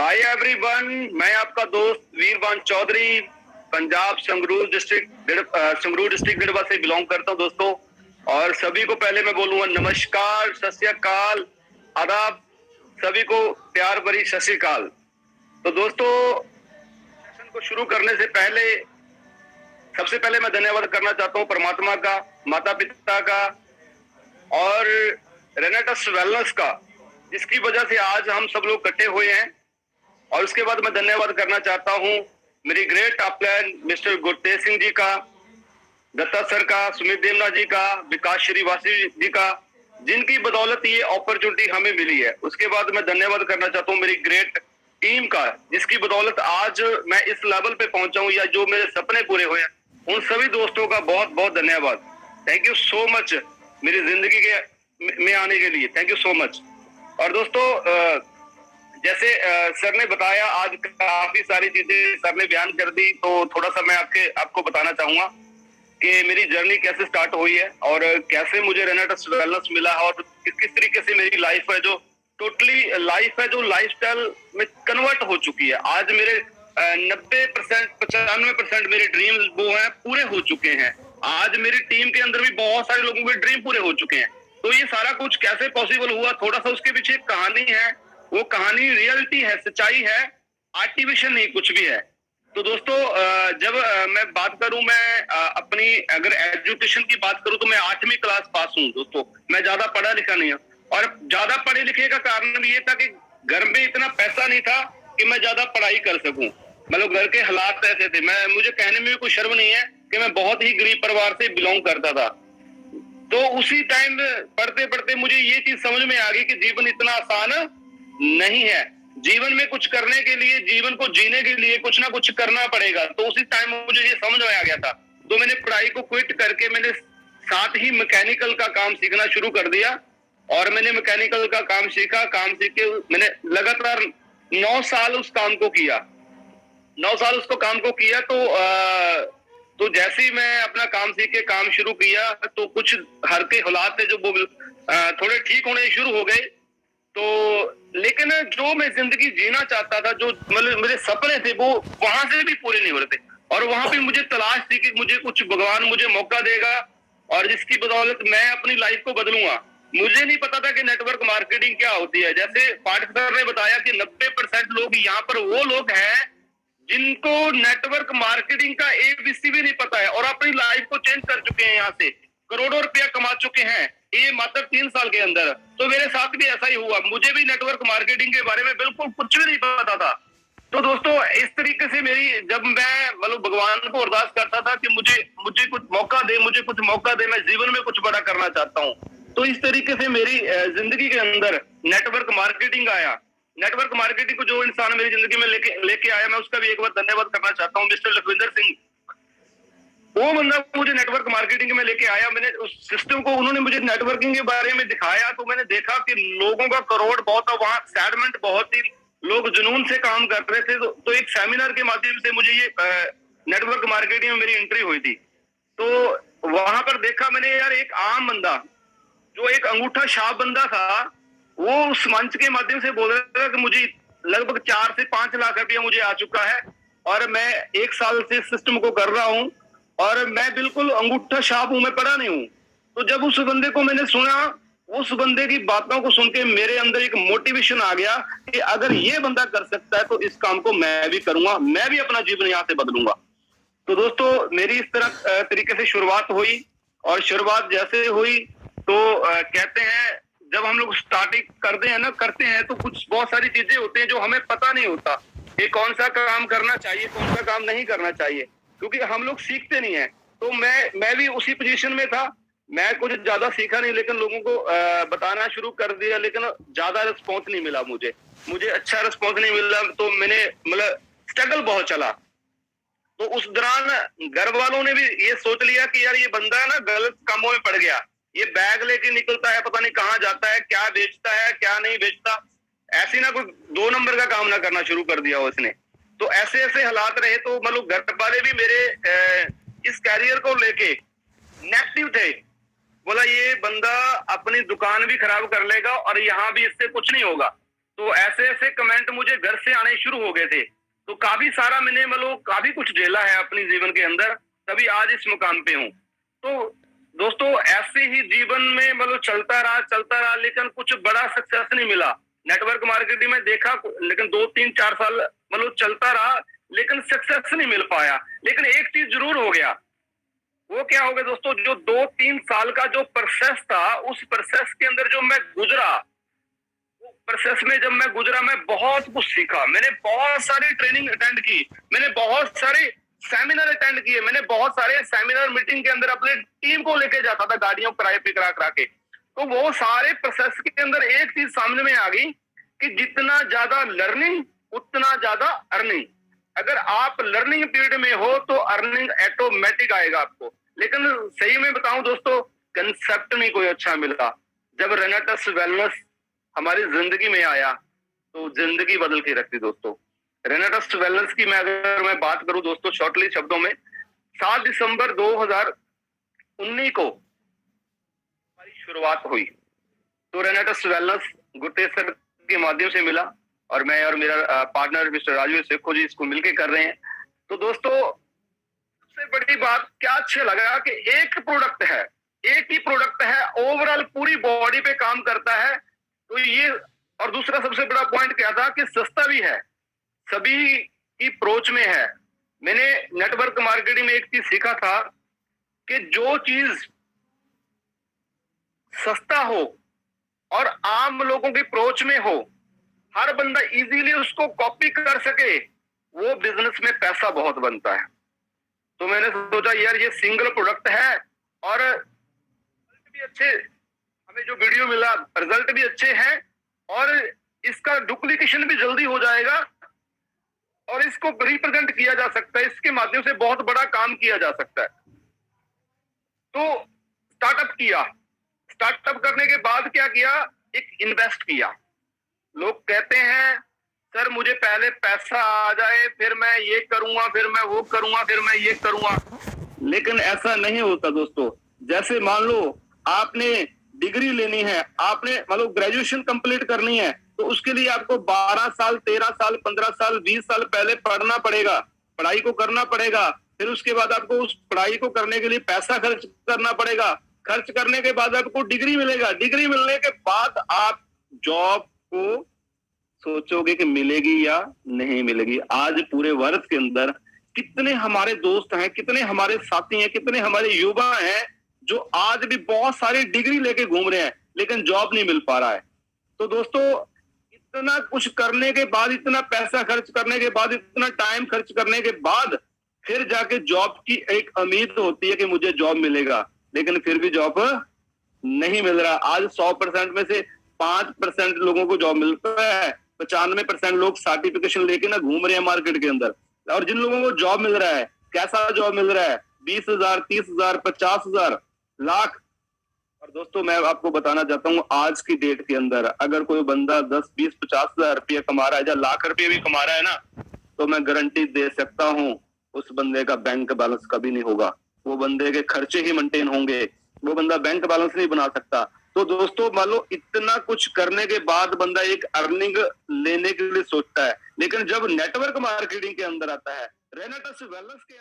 Hi everyone, मैं आपका दोस्त वीरबान चौधरी, पंजाब संगरूर डिस्ट्रिक्ट दिड़बा से बिलोंग करता हूं दोस्तों। और सभी को पहले मैं बोलूंगा नमस्कार, सत श्री अकाल, आदाब। सभी को प्यार भरी सत श्री अकाल। तो दोस्तों, सेशन को शुरू करने से पहले सबसे पहले मैं धन्यवाद करना चाहता हूं परमात्मा का, माता पिता का और रेनेटस वेलनेस का, जिसकी वजह से आज हम सब लोग इकट्ठे हुए हैं। और उसके बाद मैं धन्यवाद करना चाहता हूं मेरी great upline mister Gurtej Singh ji का, दत्ता सर का, सुमित देवनाथ जी का, विकास श्रीवासी जी का, जिनकी बदौलत ये अपॉर्चुनिटी हमें मिली है। उसके बाद मैं धन्यवाद करना चाहता हूं मेरी ग्रेट टीम का, जिसकी बदौलत आज मैं इस लेवल पे पहुंचा हूं या जो मेरे सपने पूरे हुए हैं। उन सभी दोस्तों का बहुत बहुत धन्यवाद। थैंक यू सो मच मेरी जिंदगी के में आने के लिए। Thank you so much. और दोस्तों, जैसे सर ने बताया, आज काफी सारी चीजें सर ने बयान कर दी, तो थोड़ा सा मैं आपको बताना चाहूंगा कि मेरी जर्नी कैसे स्टार्ट हुई है और कैसे मुझे रेनेटस वेलनेस मिला है और किस तरीके से मेरी लाइफ है जो टोटली लाइफ है जो लाइफस्टाइल में कन्वर्ट हो चुकी है। आज मेरे 90% 95% मेरे ड्रीम्स वो हैं पूरे हो चुके हैं। आज मेरी टीम के अंदर भी बहुत सारे लोगों के ड्रीम पूरे हो चुके हैं। तो ये सारा कुछ कैसे पॉसिबल हुआ, थोड़ा सा उसके पीछे एक कहानी है। वो कहानी रियलिटी है, सच्चाई है, आर्टिफिशियल नहीं कुछ भी है। तो दोस्तों, जब मैं बात करूं, मैं अपनी अगर एजुकेशन की बात करूं तो मैं 8वीं क्लास पास हूं दोस्तों। मैं ज्यादा पढ़ा लिखा नहीं हूं और ज्यादा पढ़े लिखे का कारण भी ये था कि घर में इतना पैसा नहीं था कि मैं ज्यादा पढ़ाई कर सकूं। मतलब घर के हालात ऐसे थे। मुझे कहने में भी कोई शर्म नहीं है कि मैं बहुत ही गरीब परिवार से बिलोंग करता था। तो उसी टाइम पढ़ते पढ़ते मुझे ये चीज समझ में आ गई कि जीवन इतना आसान नहीं है। जीवन में कुछ करने के लिए, जीवन को जीने के लिए कुछ ना कुछ करना पड़ेगा। तो उसी टाइम मुझे ये समझ में आ गया था। तो मैंने पढ़ाई को क्विट करके मैंने साथ ही मैकेनिकल का काम सीखना शुरू कर दिया और मैंने मैकेनिकल का काम सीखा। काम सीख के मैंने लगातार 9 साल उस काम को किया। 9 साल उसको काम को किया। तो जैसे ही मैं अपना काम सीख के काम शुरू किया तो कुछ घर के हालात थे जो वो थोड़े ठीक होने शुरू हो गए। तो लेकिन जो मैं जिंदगी जीना चाहता था, जो मतलब मेरे सपने थे, वो वहां से भी पूरे नहीं हो रहे थे। और वहां पे मुझे तलाश थी कि मुझे कुछ भगवान मुझे मौका देगा और जिसकी बदौलत मैं अपनी लाइफ को बदलूंगा। मुझे नहीं पता था कि नेटवर्क मार्केटिंग क्या होती है। जैसे पाठक सर ने बताया कि 90% लोग यहाँ पर वो लोग हैं जिनको नेटवर्क मार्केटिंग का ABC भी नहीं पता है और अपनी लाइफ को चेंज कर चुके हैं, यहाँ से करोड़ों रुपया कमा चुके हैं ये मात्र 3 साल के अंदर। तो मेरे साथ भी ऐसा ही हुआ। मुझे भी नेटवर्क मार्केटिंग के बारे में बिल्कुल कुछ भी नहीं पता था। तो दोस्तों, इस तरीके से जब मैं मतलब भगवान को अरदास करता था कि मुझे कुछ मौका दे, मुझे कुछ मौका दे, मैं जीवन में कुछ बड़ा करना चाहता हूँ। तो इस तरीके से मेरी जिंदगी के अंदर नेटवर्क मार्केटिंग आया। नेटवर्क मार्केटिंग को जो इंसान मेरी जिंदगी में लेके आया, मैं उसका भी एक बार धन्यवाद करना चाहता हूँ, मिस्टर लखविंदर सिंह। वो बंदा मुझे नेटवर्क मार्केटिंग में लेके आया। मैंने उस सिस्टम को, उन्होंने मुझे नेटवर्किंग के बारे में दिखाया तो मैंने देखा कि लोगों का करोड़ बहुत था, वहां एक्साइटमेंट बहुत ही, लोग जुनून से काम कर रहे थे। तो एक सेमिनार के माध्यम से मुझे ये नेटवर्क मार्केटिंग में मेरी एंट्री हुई थी। तो वहां पर देखा मैंने, यार एक आम बंदा जो एक अंगूठा छाप बंदा था, वो उस मंच के माध्यम से बोल रहा था कि मुझे लगभग 4 से 5 लाख रुपया मुझे आ चुका है और मैं 1 साल से सिस्टम को कर रहा हूं और मैं बिल्कुल अंगूठा छाप हूं, मैं पढ़ा नहीं हूं। तो जब उस बंदे को मैंने सुना, उस बंदे की बातों को सुन के मेरे अंदर एक मोटिवेशन आ गया कि अगर ये बंदा कर सकता है तो इस काम को मैं भी करूंगा, मैं भी अपना जीवन यहाँ से बदलूंगा। तो दोस्तों, मेरी इस तरह तरीके से शुरुआत हुई। और शुरुआत जैसे हुई तो कहते हैं, जब हम लोग स्टार्टिंग करते हैं तो कुछ बहुत सारी चीजें होती हैं जो हमें पता नहीं होता कि कौन सा काम करना चाहिए, कौन सा काम नहीं करना चाहिए, क्योंकि हम लोग सीखते नहीं है। तो मैं भी उसी पोजीशन में था। मैं कुछ ज्यादा सीखा नहीं, लेकिन लोगों को बताना शुरू कर दिया, लेकिन ज्यादा रिस्पॉन्स नहीं मिला। मुझे अच्छा रिस्पॉन्स नहीं मिला। तो मैंने मतलब स्ट्रगल बहुत चला। तो उस दौरान घर वालों ने भी ये सोच लिया कि यार ये बंदा है ना गलत कामों में पड़ गया, ये बैग लेके निकलता है, पता नहीं कहाँ जाता है, क्या बेचता है क्या नहीं बेचता, ऐसी ना कोई 2 नंबर का काम ना करना शुरू कर दिया उसने। तो ऐसे ऐसे हालात रहे। तो मतलब घर वाले भी मेरे इस कैरियर को लेके नेगेटिव थे। बोला ये बंदा अपनी दुकान भी खराब कर लेगा और यहाँ भी इससे कुछ नहीं होगा। तो ऐसे ऐसे कमेंट मुझे घर से आने शुरू हो गए थे। तो काफी सारा मैंने मतलब काफी कुछ झेला है अपनी जीवन के अंदर, तभी आज इस मुकाम पे हूँ। तो दोस्तों ऐसे ही जीवन में मतलब चलता रहा, लेकिन कुछ बड़ा सक्सेस नहीं मिला। नेटवर्क मार्केटिंग में देखा, लेकिन 2 3 4 साल मतलब चलता रहा, लेकिन सक्सेस नहीं मिल पाया। लेकिन एक चीज जरूर हो गया, वो क्या हो गया दोस्तों, जो 2 3 साल का जो प्रोसेस था, उस प्रोसेस के अंदर जो मैं गुजरा, प्रोसेस में जब मैं गुजरा, मैं बहुत कुछ सीखा। मैंने बहुत सारी ट्रेनिंग अटेंड की, मैंने बहुत सारे सेमिनार अटेंड किए, मैंने बहुत सारे सेमिनार मीटिंग के अंदर अपने टीम को लेके जाता था, गाड़ियों किराए पे करा के। तो वो सारे प्रोसेस के अंदर एक चीज सामने में आ गई कि जितना ज्यादा लर्निंग उतना ज्यादा अर्निंग। अगर आप लर्निंग पीरियड में हो तो अर्निंग ऑटोमेटिक आएगा आपको। लेकिन सही में बताऊं दोस्तों, कंसेप्ट नहीं कोई अच्छा मिला। जब रेनेटस वेलनेस हमारी जिंदगी में आया तो जिंदगी बदल के रखती दोस्तों। रेनेटस वेलनेस की अगर मैं बात करूं दोस्तों शॉर्टली शब्दों में, 7 दिसंबर 2019 को हमारी शुरुआत हुई। तो रेनेटस वेलनेस गुरतेज सर के माध्यम से मिला, और मैं और मेरा पार्टनर मिस्टर राजू सेखो जी इसको मिलके कर रहे हैं। तो दोस्तों सबसे बड़ी बात क्या अच्छा लगा कि एक प्रोडक्ट है, एक ही प्रोडक्ट है, ओवरऑल पूरी बॉडी पे काम करता है। तो ये, और दूसरा सबसे बड़ा पॉइंट क्या था कि सस्ता भी है, सभी की अप्रोच में है। मैंने नेटवर्क मार्केटिंग में एक चीज सीखा था कि जो चीज सस्ता हो और आम लोगों की अप्रोच में हो, हर बंदा इजीली उसको कॉपी कर सके, वो बिजनेस में पैसा बहुत बनता है। तो मैंने सोचा यार ये सिंगल प्रोडक्ट है और रिजल्ट भी अच्छे, हमें जो वीडियो मिला रिजल्ट भी अच्छे हैं, और इसका डुप्लीकेशन भी जल्दी हो जाएगा, और इसको रिप्रेजेंट किया जा सकता है, इसके माध्यम से बहुत बड़ा काम किया जा सकता है। तो स्टार्टअप किया, स्टार्टअप करने के बाद क्या किया, एक इन्वेस्ट किया। लोग कहते हैं सर मुझे पहले पैसा आ जाए फिर मैं ये करूंगा, फिर मैं वो करूंगा, फिर मैं ये करूंगा, लेकिन ऐसा नहीं होता दोस्तों। जैसे मान लो आपने डिग्री लेनी है, आपने मतलब ग्रेजुएशन कंप्लीट करनी है, तो उसके लिए आपको 12 साल 13 साल 15 साल 20 साल पहले पढ़ना पड़ेगा, पढ़ाई को करना पड़ेगा। फिर उसके बाद आपको उस पढ़ाई को करने के लिए पैसा खर्च करना पड़ेगा, खर्च करने के बाद आपको डिग्री मिलेगा, डिग्री मिलने के बाद आप जॉब को सोचोगे कि मिलेगी या नहीं मिलेगी। आज पूरे वर्ष के अंदर कितने हमारे दोस्त हैं, कितने हमारे साथी हैं, कितने हमारे युवा हैं जो आज भी बहुत सारी डिग्री लेके घूम रहे हैं, लेकिन जॉब नहीं मिल पा रहा है। तो दोस्तों इतना कुछ करने के बाद, इतना पैसा खर्च करने के बाद, इतना टाइम खर्च करने के बाद फिर जाके जॉब की एक उम्मीद होती है कि मुझे जॉब मिलेगा, लेकिन फिर भी जॉब नहीं मिल रहा। आज 100% में से 5% लोगों को जॉब मिलता है, 95% लोग सर्टिफिकेशन लेके ना घूम रहे हैं मार्केट के अंदर। और जिन लोगों को जॉब मिल रहा है, कैसा जॉब मिल रहा है, 20,000 30,000 50,000 लाख। और दोस्तों मैं आपको बताना चाहता हूँ, आज की डेट के अंदर अगर कोई बंदा 10 20 50,000 रुपया कमा रहा है या लाख रुपये भी कमा रहा है ना, तो मैं गारंटी दे सकता हूँ उस बंदे का बैंक बैलेंस कभी नहीं होगा। वो बंदे के खर्चे ही मेंटेन होंगे, वो बंदा बैंक बैलेंस नहीं बना सकता। तो दोस्तों मान लो इतना कुछ करने के बाद बंदा एक अर्निंग लेने के लिए सोचता है, लेकिन जब नेटवर्क मार्केटिंग के अंदर आता है, रेनेटस वेलनेस के